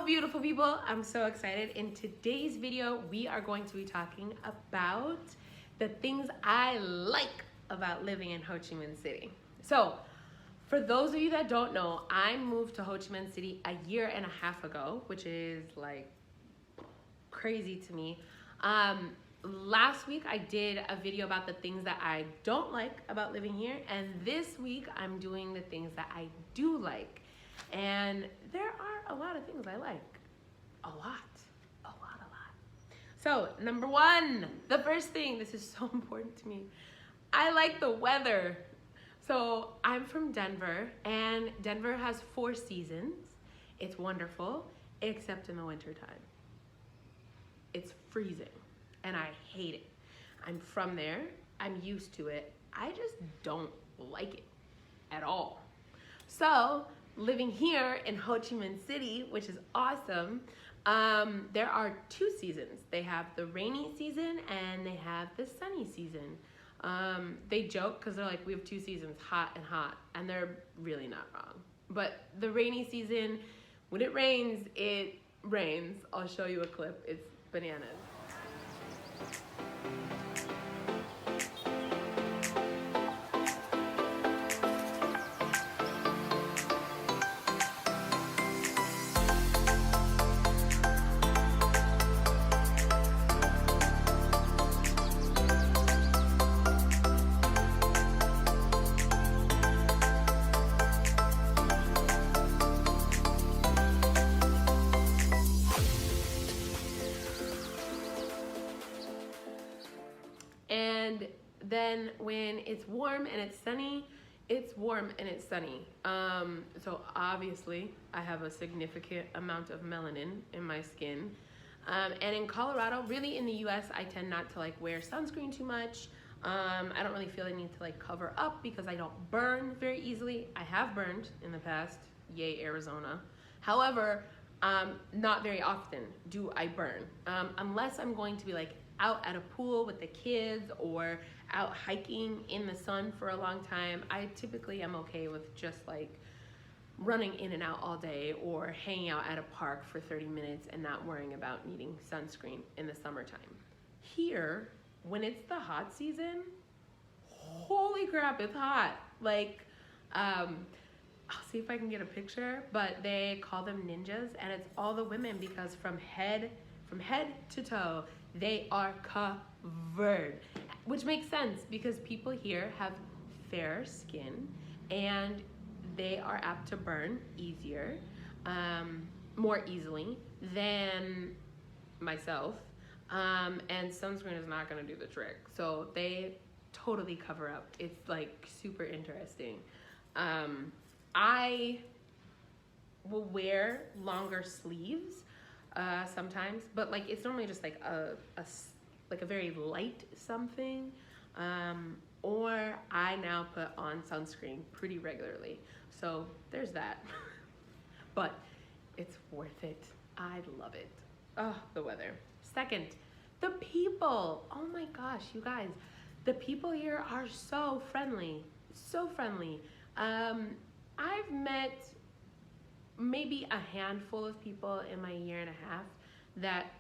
beautiful people, I'm so excited. In today's video, we are going to be talking about the things I like about living in Ho Chi Minh City. So, for those of you that don't know, I moved to Ho Chi Minh City a year and a half ago, which is like crazy to me. Last week I did a video about the things that I don't like about living here, and this week I'm doing the things that I do like. And there are a lot of things I like. A lot. So, number one, the first thing, this is so important to me. I like the weather. So, I'm from Denver, and Denver has 4 seasons. It's wonderful, except in the wintertime. It's freezing, and I hate it. I'm from there. I'm used to it. I just don't like it at all. So, living here in Ho Chi Minh City, which is awesome, there are 2 seasons. They have the rainy season and they have the sunny season. They joke because they're like, we have 2 seasons, hot and hot, and they're really not wrong. But the rainy season, when it rains, it rains. I'll show you a clip. It's bananas. And then when it's warm and it's sunny, it's warm and it's sunny. So obviously I have a significant amount of melanin in my skin. And in Colorado, really in the US, I tend not to like wear sunscreen too much. I don't really feel I need to like cover up because I don't burn very easily. I have burned in the past, yay Arizona. However, not very often do I burn, unless I'm going to be like out at a pool with the kids or out hiking in the sun for a long time. I typically am okay with just like running in and out all day or hanging out at a park for 30 minutes and not worrying about needing sunscreen in the summertime. Here, when it's the hot season, holy crap, it's hot. Like, I'll see if I can get a picture, but they call them ninjas, and it's all the women because from head to toe, they are covered, which makes sense because people here have fair skin and they are apt to burn easier, more easily than myself, and sunscreen is not going to do the trick. So they totally cover up. It's like super interesting. I will wear longer sleeves sometimes, but like it's normally just like a very light something, or I now put on sunscreen pretty regularly. So there's that. But it's worth it. I love it. Oh, the weather. Second, the people. Oh my gosh, you guys, the people here are so friendly, so friendly. I've met maybe a handful of people in my year and a half that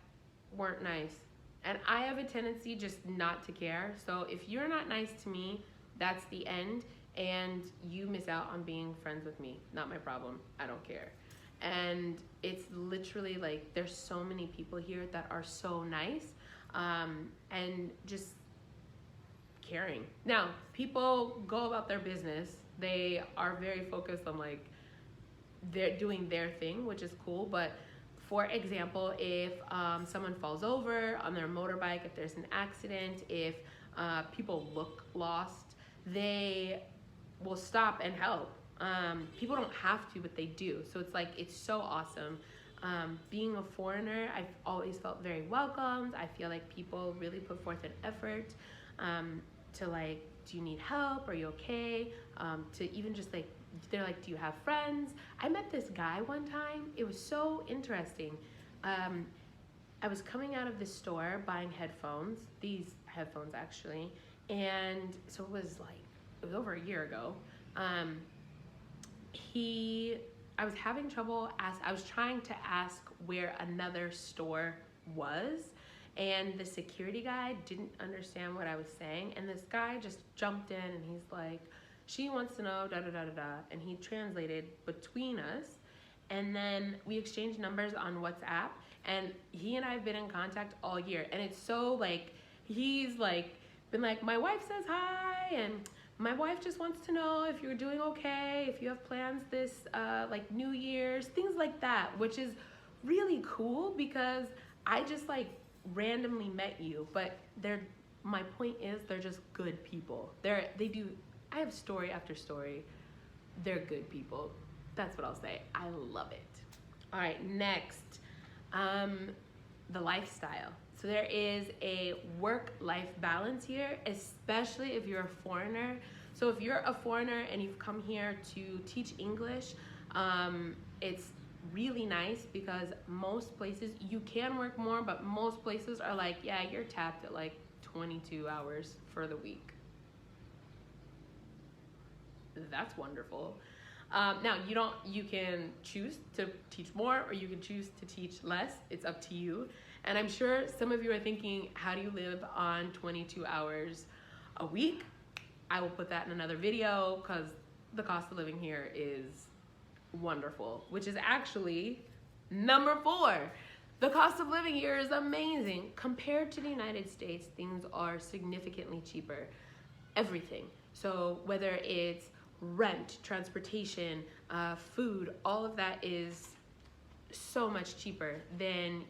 weren't nice. And I have a tendency just not to care. So if you're not nice to me, that's the end, and you miss out on being friends with me. Not my problem. I don't care. And it's literally like there's so many people here that are so nice, and just caring. Now, people go about their business. They are very focused on like they're doing their thing, which is cool. But for example, if someone falls over on their motorbike, if there's an accident, if people look lost, they will stop and help. People don't have to, but they do. So it's like, it's so awesome. Being a foreigner, I've always felt very welcomed. I feel like people really put forth an effort to like, do you need help? Are you okay? To even just like, they're like, do you have friends? I met this guy one time. It was so interesting. I was coming out of the store buying headphones, these headphones actually, and so it was over a year ago. I was having trouble I was trying to ask where another store was, and the security guy didn't understand what I was saying, and this guy just jumped in and he's like, she wants to know da da da da da, and he translated between us, and then we exchanged numbers on WhatsApp, and he and I have been in contact all year, and it's so like, he's like been like, my wife says hi, and my wife just wants to know if you're doing okay, if you have plans this like New Year's, things like that, which is really cool because I just like randomly met you, but my point is they're just good people. I have story after story. They're good people. That's what I'll say. I love it. All right, next, the lifestyle. So there is a work-life balance here, especially if you're a foreigner. So if you're a foreigner and you've come here to teach English, it's really nice because most places, you can work more, but most places are like, yeah, you're tapped at like 22 hours for the week. That's wonderful. Now you can choose to teach more or you can choose to teach less. It's up to you. And I'm sure some of you are thinking, how do you live on 22 hours a week? I will put that in another video because the cost of living here is wonderful, which is actually number 4. The cost of living here is amazing. Compared to the United States, things are significantly cheaper. Everything. So whether it's rent, transportation, food, all of that is so much cheaper than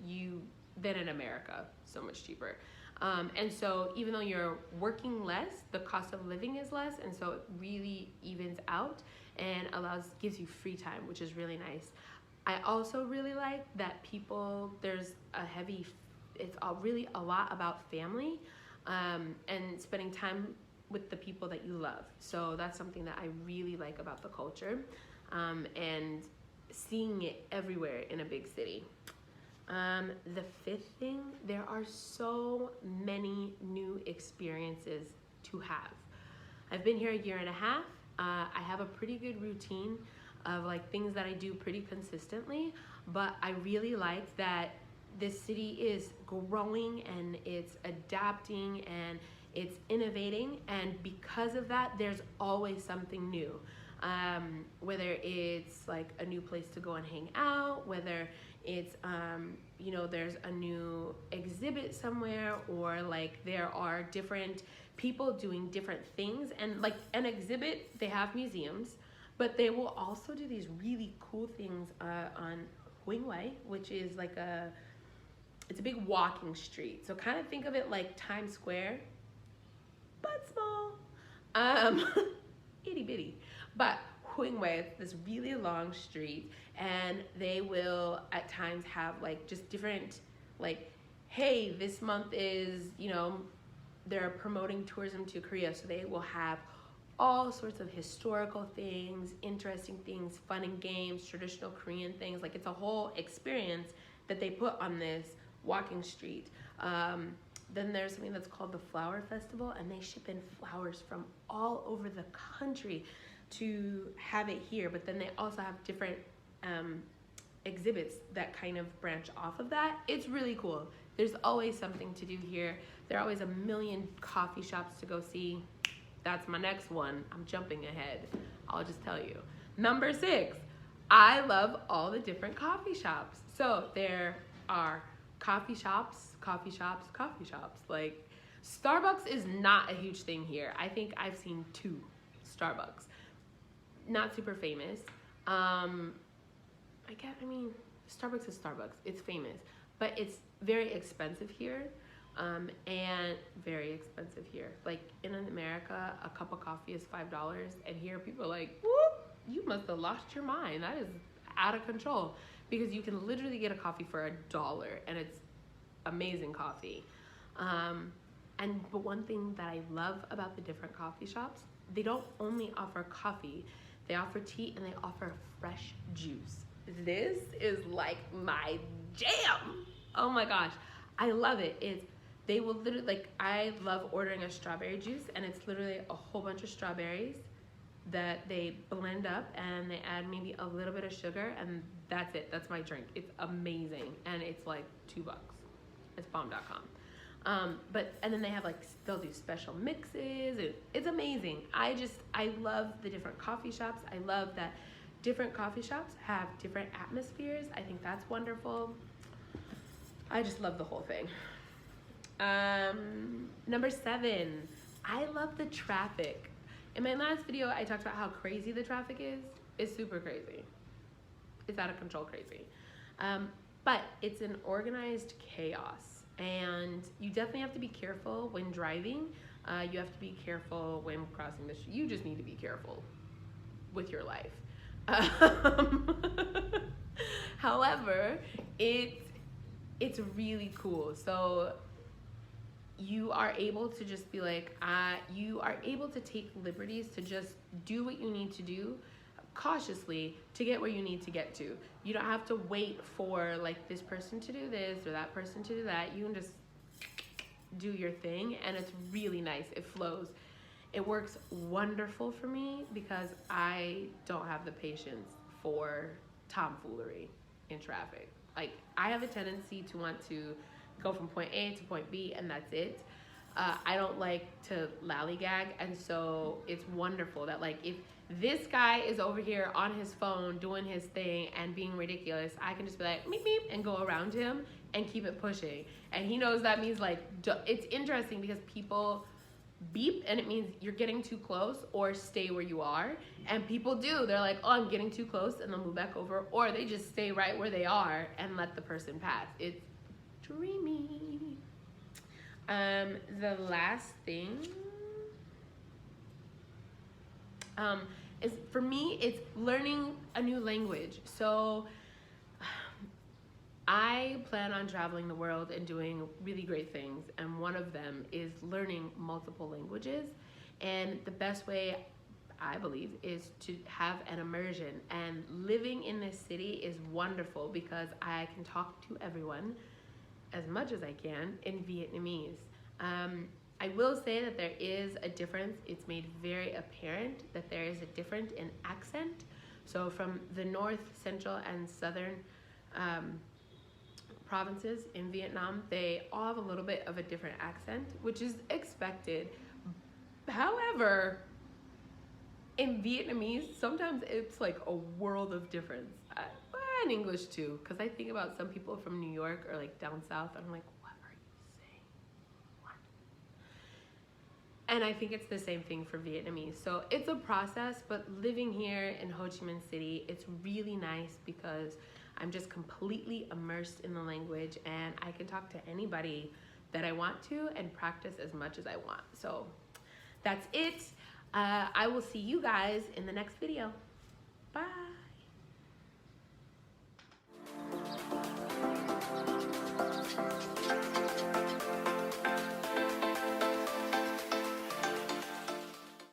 in America, so much cheaper. And so even though you're working less, the cost of living is less, and so it really evens out and gives you free time, which is really nice. I also really like that there's really a lot about family, and spending time with the people that you love. So that's something that I really like about the culture, and seeing it everywhere in a big city. The 5th thing, there are so many new experiences to have. I've been here a year and a half. I have a pretty good routine of like things that I do pretty consistently, but I really like that this city is growing and it's adapting and it's innovating, and because of that, there's always something new. Whether it's like a new place to go and hang out, whether it's there's a new exhibit somewhere, or like there are different people doing different things. And like an exhibit, they have museums, but they will also do these really cool things on Huingwei, which is like it's a big walking street. So kind of think of it like Times Square, but small, itty bitty. But Huingwei, it's this really long street, and they will at times have like just different, like, hey, this month is, they're promoting tourism to Korea, so they will have all sorts of historical things, interesting things, fun and games, traditional Korean things. Like, it's a whole experience that they put on this walking street. Then there's something that's called the Flower Festival, and they ship in flowers from all over the country to have it here. But then they also have different exhibits that kind of branch off of that. It's really cool. There's always something to do here. There are always a million coffee shops to go see. That's my next one. I'm jumping ahead. I'll just tell you. Number 6, I love all the different coffee shops. So there are coffee shops. Like, Starbucks is not a huge thing here. I think I've seen 2 Starbucks. Not super famous. Starbucks is Starbucks. It's famous, but it's very expensive here, and very expensive here. Like, in America, a cup of coffee is $5, and here people are like, whoop, you must have lost your mind. That is out of control, because you can literally get a coffee for $1, and it's amazing coffee. But one thing that I love about the different coffee shops, they don't only offer coffee, they offer tea, and they offer fresh juice. This is like my jam. Oh my gosh, I love it. They will literally, like, I love ordering a strawberry juice, and it's literally a whole bunch of strawberries, that they blend up and they add maybe a little bit of sugar, and that's it. That's my drink. It's amazing, and it's like $2. It's bomb.com. And then they have like, they'll do special mixes. It's amazing. I love the different coffee shops. I love that different coffee shops have different atmospheres. I think that's wonderful. I just love the whole thing. Number 7, I love the traffic. In my last video, I talked about how crazy the traffic is. It's super crazy. It's out of control crazy. But it's an organized chaos. And you definitely have to be careful when driving. You have to be careful when crossing the street. You just need to be careful with your life. However, it's really cool. So you are able to just be like, you are able to take liberties to just do what you need to do cautiously to get where you need to get to. You don't have to wait for like this person to do this or that person to do that. You can just do your thing, and it's really nice. It flows. It works wonderful for me because I don't have the patience for tomfoolery in traffic. Like, I have a tendency to want to go from point A to point B, and that's it. I don't like to lollygag, and so it's wonderful that like if this guy is over here on his phone doing his thing and being ridiculous, I can just be like meep meep and go around him and keep it pushing. And he knows that means like, it's interesting because people beep and it means you're getting too close, or stay where you are. And people do, they're like, oh, I'm getting too close, and they'll move back over, or they just stay right where they are and let the person pass. It's dreamy. The last thing is, for me, it's learning a new language. So I plan on traveling the world and doing really great things, and one of them is learning multiple languages. And the best way, I believe, is to have an immersion. And living in this city is wonderful because I can talk to everyone as much as I can in Vietnamese. I will say that there is a difference. It's made very apparent that there is a difference in accent. So from the north, central, and southern provinces in Vietnam, they all have a little bit of a different accent, which is expected. However, in Vietnamese, sometimes it's like a world of difference. And English too, because I think about some people from New York or like down south, and I'm like, what are you saying? What? And I think it's the same thing for Vietnamese. So it's a process, but living here in Ho Chi Minh City, it's really nice because I'm just completely immersed in the language, and I can talk to anybody that I want to and practice as much as I want. So that's it. I will see you guys in the next video. Bye.